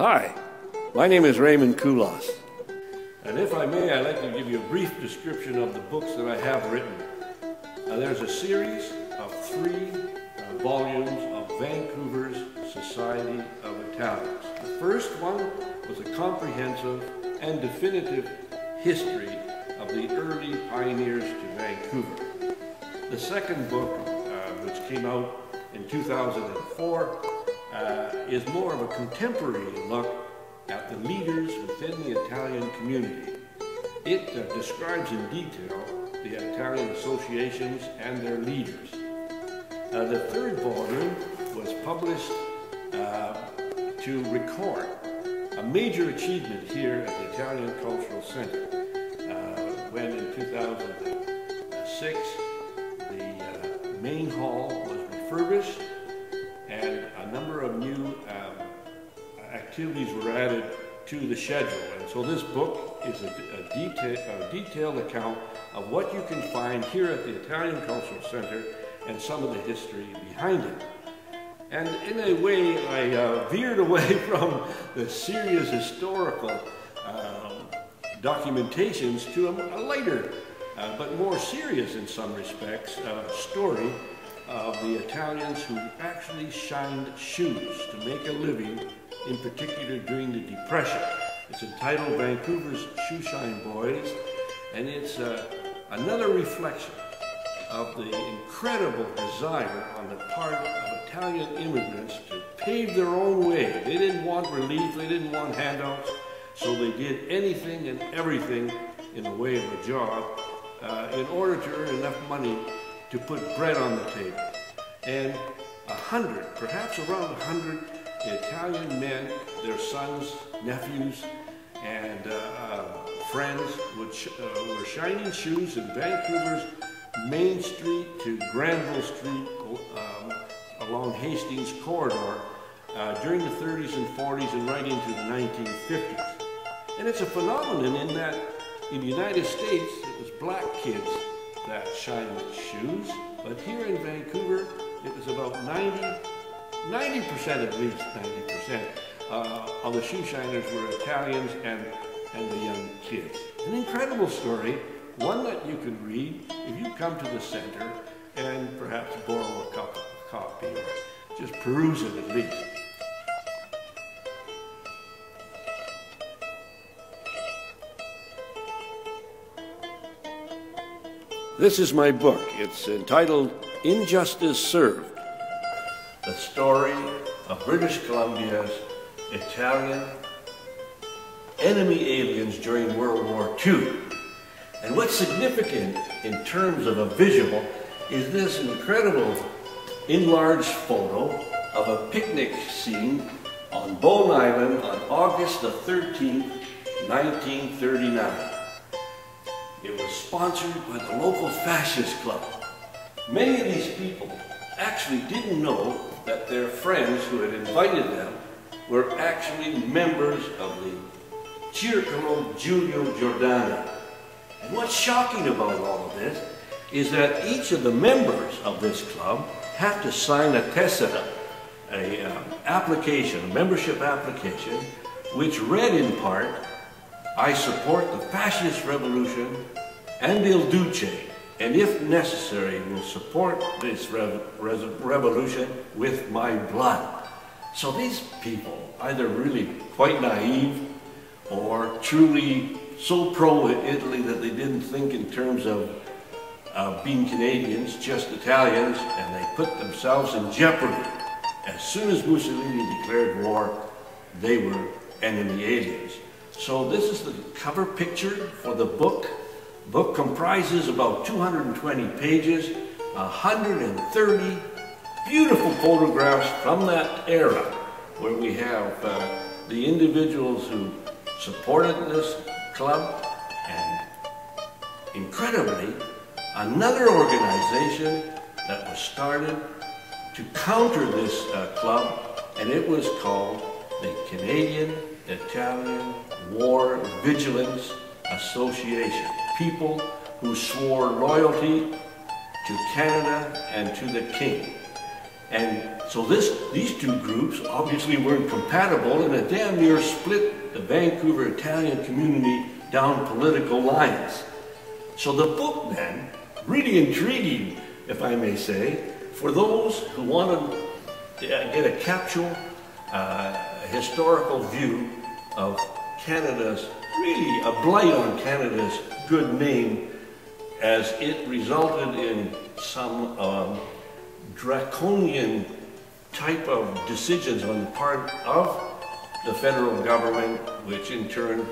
Hi, my name is Raymond Koulos, and if I may, I'd like to give you a brief description of the books that I have written. There's a series of 3 volumes of Vancouver's Society of Italians. The first one was a comprehensive and definitive history of the early pioneers to Vancouver. The second book, which came out in 2004, is more of a contemporary look at the leaders within the Italian community. It describes in detail the Italian associations and their leaders. The third volume was published to record a major achievement here at the Italian Cultural Center, when in 2006 the main hall was refurbished and a number of new activities were added to the schedule. And so this book is a detailed account of what you can find here at the Italian Cultural Center and some of the history behind it. And in a way, I veered away from the serious historical documentations to a lighter, but more serious in some respects, story of the Italians who actually shined shoes to make a living, in particular during the Depression. It's entitled Vancouver's Shoeshine Boys, and it's another reflection of the incredible desire on the part of Italian immigrants to pave their own way. They didn't want relief, they didn't want handouts, so they did anything and everything in the way of a job in order to earn enough money to put bread on the table. And 100, perhaps around 100 Italian men, their sons, nephews, and friends were shining shoes in Vancouver's Main Street to Granville Street along Hastings Corridor during the 30s and 40s and right into the 1950s. And it's a phenomenon in that in the United States it was black kids that shined shoes, but here in Vancouver it was about 90% at least, 90% of the shoe shiners were Italians and the young kids. An incredible story, one that you can read if you come to the center and perhaps borrow a copy or just peruse it at least. This is my book. It's entitled Injustice Served, the story of British Columbia's Italian enemy aliens during World War II. And what's significant in terms of a visual is this incredible enlarged photo of a picnic scene on Bowen Island on August the 13th, 1939. It was sponsored by the local fascist club. Many of these people actually didn't know that their friends who had invited them were actually members of the Circolo Giulio Giordano. And what's shocking about all of this is that each of the members of this club have to sign a tessera, a membership application, which read in part, "I support the fascist revolution and Il Duce, and if necessary will support this revolution with my blood." So these people, either really quite naive or truly so pro-Italy that they didn't think in terms of being Canadians, just Italians, and they put themselves in jeopardy. As soon as Mussolini declared war, they were enemy aliens. So this is the cover picture for the book. The book comprises about 220 pages, 130 beautiful photographs from that era, where we have the individuals who supported this club, and incredibly, another organization that was started to counter this club, and it was called the Canadian Italian War Vigilance Association. People who swore loyalty to Canada and to the King. And so these two groups obviously weren't compatible, and it damn near split the Vancouver Italian community down political lines. So the book then, really intriguing, if I may say, for those who want to get a capsule, historical view of Canada's, really a blight on Canada's good name, as it resulted in some draconian type of decisions on the part of the federal government, which in turn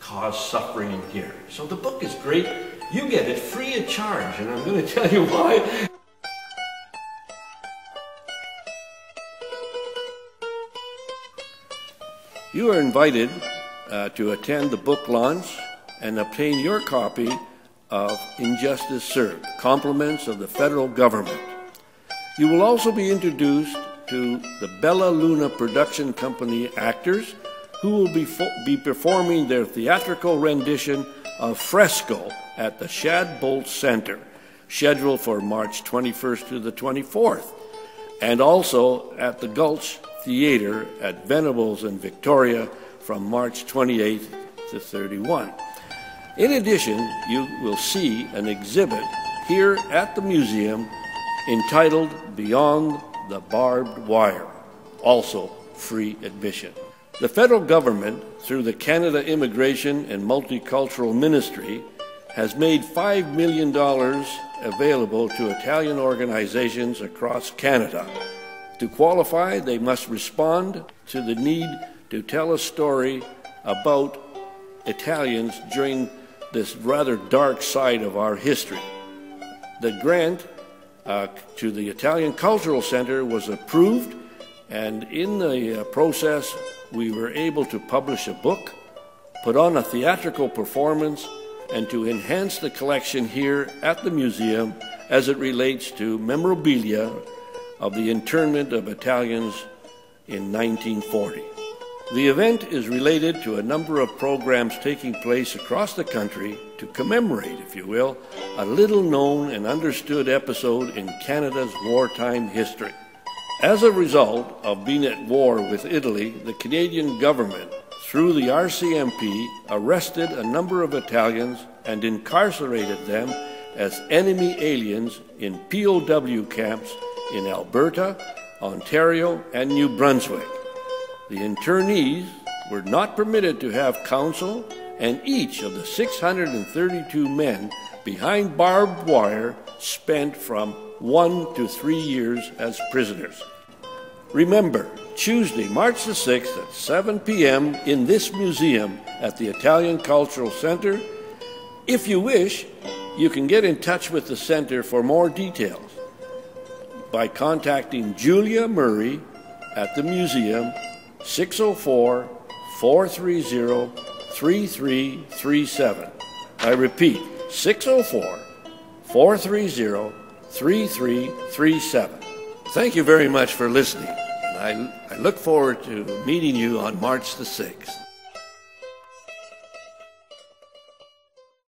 caused suffering here. So the book is great. You get it free of charge, and I'm going to tell you why. You are invited to attend the book launch and obtain your copy of Injustice Served, Compliments of the Federal Government. You will also be introduced to the Bella Luna Production Company actors, who will be performing their theatrical rendition of Fresco at the Shadbolt Center, scheduled for March 21st to the 24th, and also at the Gulch Theater at Venables in Victoria from March 28th to 31. In addition, you will see an exhibit here at the museum entitled Beyond the Barbed Wire, also free admission. The federal government, through the Canada Immigration and Multicultural Ministry, has made $5 million available to Italian organizations across Canada. To qualify, they must respond to the need to tell a story about Italians during this rather dark side of our history. The grant to the Italian Cultural Center was approved, and in the process we were able to publish a book, put on a theatrical performance, and to enhance the collection here at the museum as it relates to memorabilia of the internment of Italians in 1940. The event is related to a number of programs taking place across the country to commemorate, if you will, a little-known and understood episode in Canada's wartime history. As a result of being at war with Italy, the Canadian government, through the RCMP, arrested a number of Italians and incarcerated them as enemy aliens in POW camps in Alberta, Ontario, and New Brunswick. The internees were not permitted to have counsel, and each of the 632 men behind barbed wire spent from 1 to 3 years as prisoners. Remember, Tuesday, March the 6th at 7 p.m. in this museum at the Italian Cultural Center. If you wish, you can get in touch with the center for more details by contacting Julia Murray at the museum, 604-430-3337. I repeat, 604-430-3337. Thank you very much for listening, and I look forward to meeting you on March the 6th.